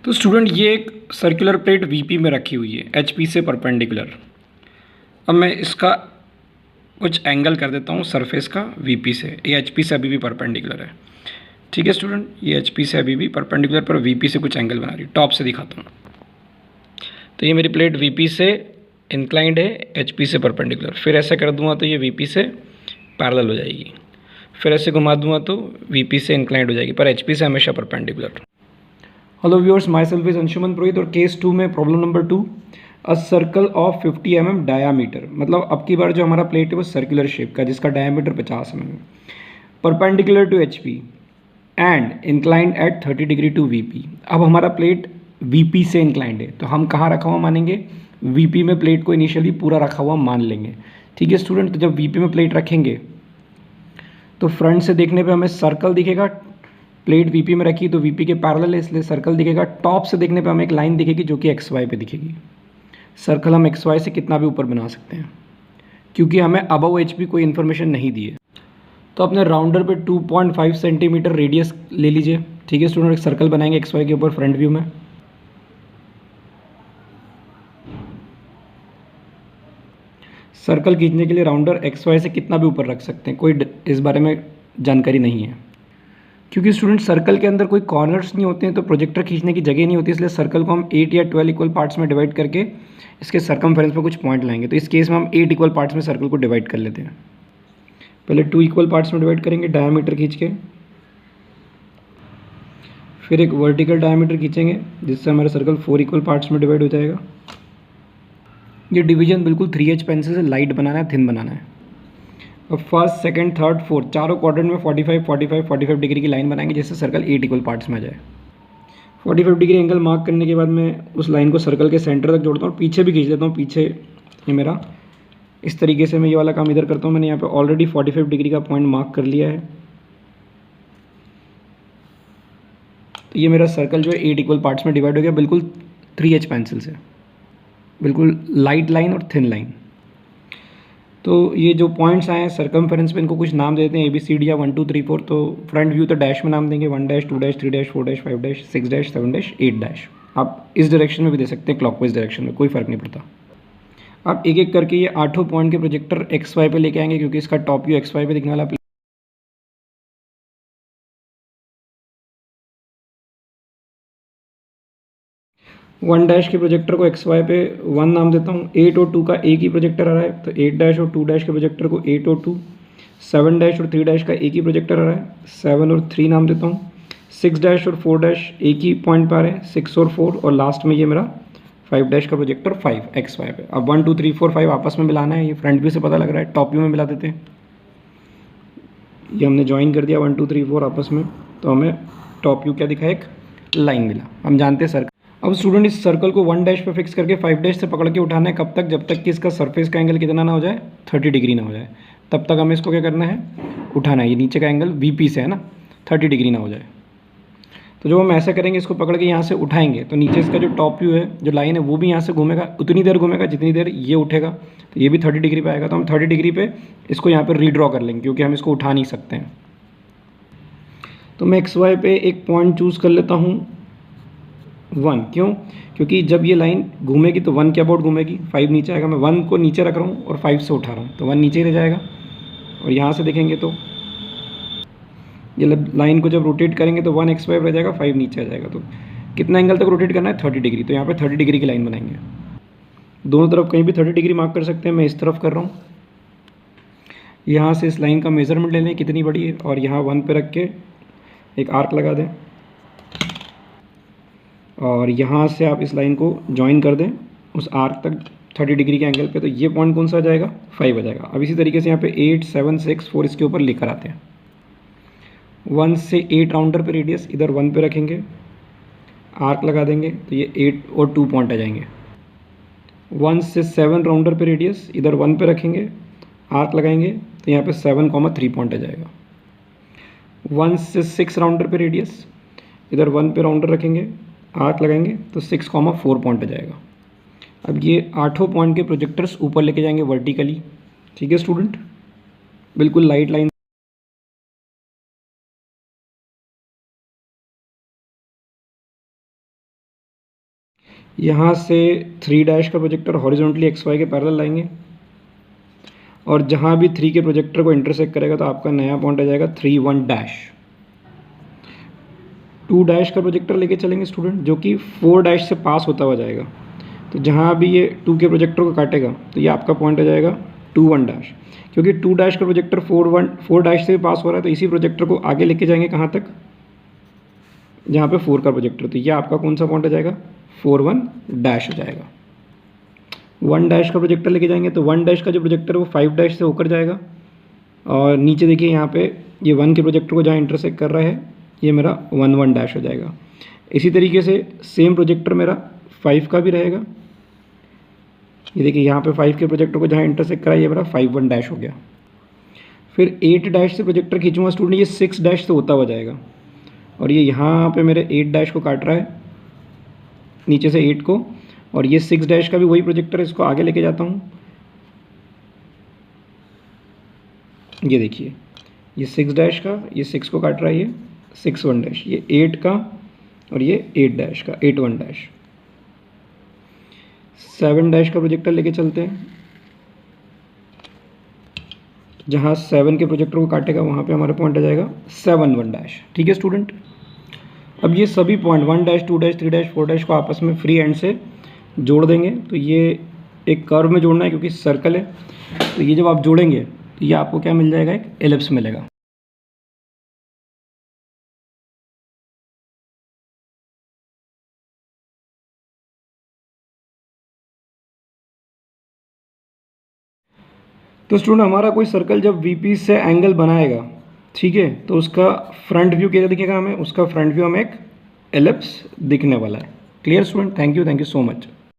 तो स्टूडेंट ये एक सर्कुलर प्लेट वीपी में रखी हुई है एचपी से परपेंडिकुलर। अब मैं इसका कुछ एंगल कर देता हूँ सरफेस का वीपी से। ये एचपी से अभी भी परपेंडिकुलर है। ठीक है स्टूडेंट, ये एचपी से अभी भी परपेंडिकुलर पर वीपी से कुछ एंगल बना रही है। टॉप से दिखाता हूँ। तो ये मेरी प्लेट वीपी से इंक्लाइंड है, एचपी से परपेंडिकुलर। फिर ऐसा कर दूंगा तो ये वीपी से पैरेलल हो जाएगी। फिर ऐसे घुमा दूंगा तो वीपी से इंक्लाइंड हो जाएगी, पर एचपी से हमेशा perpendicular. Hello viewers, myself is Anshuman Purohit और केस 2 में problem number 2, a circle of 50 mm diameter. मतलब अब की बार जो हमारा प्लेट है वो सर्कुलर शेप का, जिसका डायामीटर 50 mm है, perpendicular to HP and inclined at 30 degree to VP. अब हमारा प्लेट वीपी से इंक्लाइंड है, तो हम कहाँ रखा हुआ मानेंगे? वीपी में प्लेट को इनिशियली पूरा रखा हुआ मान लेंगे। ठीक है स्टूडेंट, तो जब वीपी में प्लेट रखेंगे तो फ्रंट से देखने पे हमें सर्कल दिखेगा। प्लेट वीपी में रखी तो वीपी के पैरेलल है, इसलिए सर्कल दिखेगा। टॉप से देखने पे हमें एक लाइन दिखेगी जो कि एक्स वाई पे दिखेगी। सर्कल हम एक्स वाई से कितना भी ऊपर बना सकते हैं, क्योंकि हमें अबव एचपी कोई इन्फॉर्मेशन नहीं दी है। तो अपने राउंडर पे 2.5 सेंटीमीटर रेडियस ले लीजिए। ठीक है स्टूडेंट, एक सर्कल बनाएंगे एक्स वाई के ऊपर फ्रंट व्यू में। सर्कल खींचने के लिए राउंडर एक्स वाई से कितना भी ऊपर रख सकते हैं, कोई इस बारे में जानकारी नहीं है। क्योंकि स्टूडेंट सर्कल के अंदर कोई कॉर्नर्स नहीं होते हैं, तो प्रोजेक्टर खींचने की जगह नहीं होती, इसलिए सर्कल को हम 8 या 12 इक्वल पार्ट्स में डिवाइड करके इसके सर्कमफेरेंस पर कुछ पॉइंट लाएंगे। तो इस केस में हम 8 इक्वल पार्ट्स में सर्कल को डिवाइड कर लेते हैं। पहले 2 इक्वल पार्ट्स में डिवाइड करेंगे डायमीटर खींच के, फिर एक वर्टिकल डायमीटर खींचेंगे जिससे हमारा सर्कल 4 इक्वल पार्ट्स में डिवाइड हो जाएगा। ये डिवीजन बिल्कुल 3H पेंसिल से लाइट बनाना है, थिन बनाना है। अब फर्स्ट, सेकंड, थर्ड, फोर्थ चारों क्वाड्रेंट में 45, 45, 45 डिग्री की लाइन बनाएंगे जिससे सर्कल 8 इक्वल पार्ट्स में आ जाए। 45 डिग्री एंगल मार्क करने के बाद मैं उस लाइन को सर्कल के सेंटर तक जोड़ता हूँ, पीछे भी खींच लेता हूँ। पीछे ये मेरा इस तरीके से मैं ये वाला काम इधर करता हूँ। मैंने यहाँ पे ऑलरेडी 45 डिग्री का पॉइंट मार्क कर लिया है। तो ये मेरा सर्कल जो है 8 इक्वल पार्ट्स में डिवाइड हो गया, बिल्कुल 3H पेंसिल से, बिल्कुल लाइट लाइन और थिन लाइन। तो ये जो पॉइंट्स आए हैं सर्कमफेरेंस पे, इनको कुछ नाम देते हैं ABCD या 1 2 3 4। तो फ्रंट व्यू तो डैश में नाम देंगे, 1 dash, 2 dash, 3 dash, 4 dash, 5 dash, 6 dash, 7 dash, 8 dash. आप इस डायरेक्शन में भी दे सकते हैं, क्लॉकवाइज डायरेक्शन में, कोई फ़र्क नहीं पड़ता। आप एक एक करके ये 8 पॉइंट के प्रोजेक्टर एक्स वाई पे लेके आएंगे, क्योंकि इसका टॉप व्यू एक्स वाई पे दिखने वाला। 1 डैश के प्रोजेक्टर को एक्स वाई पे 1 नाम देता हूँ। 8 और 2 का एक ही प्रोजेक्टर आ रहा है, तो 8 डैश और 2 डैश के प्रोजेक्टर को 8 और 2। 7 डैश और 3 डैश का एक ही प्रोजेक्टर आ रहा है, 7 और 3 नाम देता हूँ। 6 डैश और 4 डैश एक ही पॉइंट पर आ रहे हैं, 6 और 4। और लास्ट में ये मेरा 5 डैश का प्रोजेक्टर 5 एक्स वाई पे। अब 1 2 3 4 5 आपस में मिलाना है। ये फ्रंट व्यू से पता लग रहा है, टॉप व्यू में मिला देते हैं। ये हमने ज्वाइन कर दिया 1 2 3 4 आपस में, तो हमें टॉप व्यू क्या दिखा, एक लाइन मिला। हम जानते हैं सर्कल। अब स्टूडेंट इस सर्कल को 1 डैश पे फिक्स करके 5 डैश से पकड़ के उठाना है। कब तक? जब तक कि इसका सरफेस का एंगल कितना ना हो जाए, 30 डिग्री ना हो जाए, तब तक हमें इसको क्या करना है, उठाना है। ये नीचे का एंगल वीपी से है ना, 30 डिग्री ना हो जाए। तो जब हम ऐसा करेंगे, इसको पकड़ के यहाँ से उठाएंगे, तो नीचे इसका जो टॉप व्यू है, जो लाइन है, वो भी यहाँ से घूमेगा, उतनी देर घूमेगा जितनी देर ये उठेगा। तो ये भी 30 डिग्री पे आएगा। तो हम 30 डिग्री पे इसको यहाँ पर रीड्रॉ कर लेंगे, क्योंकि हम इसको उठा नहीं सकते हैं। तो मैं एक्स वाई पे एक पॉइंट चूज़ कर लेता हूँ 1। क्यों? क्योंकि जब ये लाइन घूमेगी तो 1 के अबाउट घूमेगी, 5 नीचे आएगा। मैं 1 को नीचे रख रहा हूँ और 5 से उठा रहा हूँ, तो 1 नीचे ही रह जाएगा। और यहाँ से देखेंगे तो ये लाइन को जब रोटेट करेंगे तो 1 एक्स वाई रह जाएगा, 5 नीचे आ जाएगा। तो कितना एंगल तक रोटेट करना है? 30 डिग्री। तो यहाँ पे 30 डिग्री की लाइन बनाएंगे। दोनों तरफ कहीं भी 30 डिग्री मार्क कर सकते हैं। मैं इस तरफ कर रहा हूँ। यहाँ से इस लाइन का मेजरमेंट ले लें कितनी बड़ी है, और यहाँ 1 पे रख के एक आर्क लगा दें, और यहाँ से आप इस लाइन को ज्वाइन कर दें उस आर्क तक 30 डिग्री के एंगल पे। तो ये पॉइंट कौन सा आ जाएगा? 5 आ जाएगा। अब इसी तरीके से यहाँ पे 8 7 6 4 इसके ऊपर लेकर आते हैं। 1 से 8 राउंडर पे रेडियस, इधर 1 पे रखेंगे, आर्क लगा देंगे, तो ये 8 और 2 पॉइंट आ जाएंगे। 1 से 7 राउंडर पे रेडियस, इधर 1 पे रखेंगे, आर्क लगाएंगे, तो यहाँ पे 7,3 पॉइंट आ जाएगा। 1 से 6 राउंडर पे रेडियस, इधर 1 पे राउंडर रखेंगे, आर्क लगाएंगे, तो 6,4 पॉइंट आ जाएगा। अब ये 8 पॉइंट के प्रोजेक्टर्स ऊपर लेके जाएंगे वर्टिकली। ठीक है स्टूडेंट, बिल्कुल लाइट लाइन। यहाँ से 3 डैश का प्रोजेक्टर हॉरिजॉन्टली एक्स वाई के पैरेलल लाएंगे और जहाँ भी 3 के प्रोजेक्टर को इंटरसेक्ट करेगा तो आपका नया पॉइंट आ जाएगा 3 1 डैश। 2 डैश का प्रोजेक्टर लेके चलेंगे स्टूडेंट, जो कि 4 डैश से पास होता हुआ जाएगा। तो जहाँ भी ये 2 के प्रोजेक्टर को काटेगा तो ये आपका पॉइंट आ जाएगा 2 1 डैश। क्योंकि 2 डैश का प्रोजेक्टर 4 डैश से भी पास हो रहा है तो इसी प्रोजेक्टर को आगे लेके जाएंगे कहाँ तक, जहाँ पे 4 का प्रोजेक्टर। तो ये आपका कौन सा पॉइंट आ जाएगा, 4 1 डैश हो जाएगा। 1 डैश का प्रोजेक्टर लेके जाएंगे तो 1 डैश का जो प्रोजेक्टर है वो 5 डैश से होकर जाएगा और नीचे देखिए यहाँ पे ये 1 के प्रोजेक्टर को जहाँ इंटरसेक्ट कर रहा है ये मेरा 1 1 डैश हो जाएगा। इसी तरीके से सेम प्रोजेक्टर मेरा 5 का भी रहेगा। ये देखिए यहाँ पे 5 के प्रोजेक्टर को जहाँ इंटरसेक्ट करा ये मेरा 5 1 डैश हो गया। फिर 8 डैश से प्रोजेक्टर खींचूंगा स्टूडेंट, ये 6 डैश से होता हुआ जाएगा और ये यहाँ पे मेरे 8 डैश को काट रहा है नीचे से 8 को, और ये 6 डैश का भी वही प्रोजेक्टर है, इसको आगे लेके जाता हूँ। ये देखिए ये 6 डैश का, ये 6 को काट रहा है, ये 6 1 डैश, ये 8 का और ये 8 डैश का, 8 1 डैश। 7 डैश का प्रोजेक्टर लेके चलते हैं, जहाँ 7 के प्रोजेक्टर को काटेगा वहाँ पे हमारा पॉइंट आ जाएगा 7 1 डैश। ठीक है स्टूडेंट। अब ये सभी point 1 dash 2 dash 3 dash 4 dash को आपस में फ्री हैंड से जोड़ देंगे। तो ये एक कर्व में जोड़ना है क्योंकि सर्कल है, तो ये जब आप जोड़ेंगे तो ये आपको क्या मिल जाएगा, एक एलिप्स मिलेगा। तो स्टूडेंट हमारा कोई सर्कल जब वीपी से एंगल बनाएगा, ठीक है, तो उसका फ्रंट व्यू क्या दिखेगा हमें, उसका फ्रंट व्यू हमें एक एलिप्स दिखने वाला है। Clear student, thank you so much.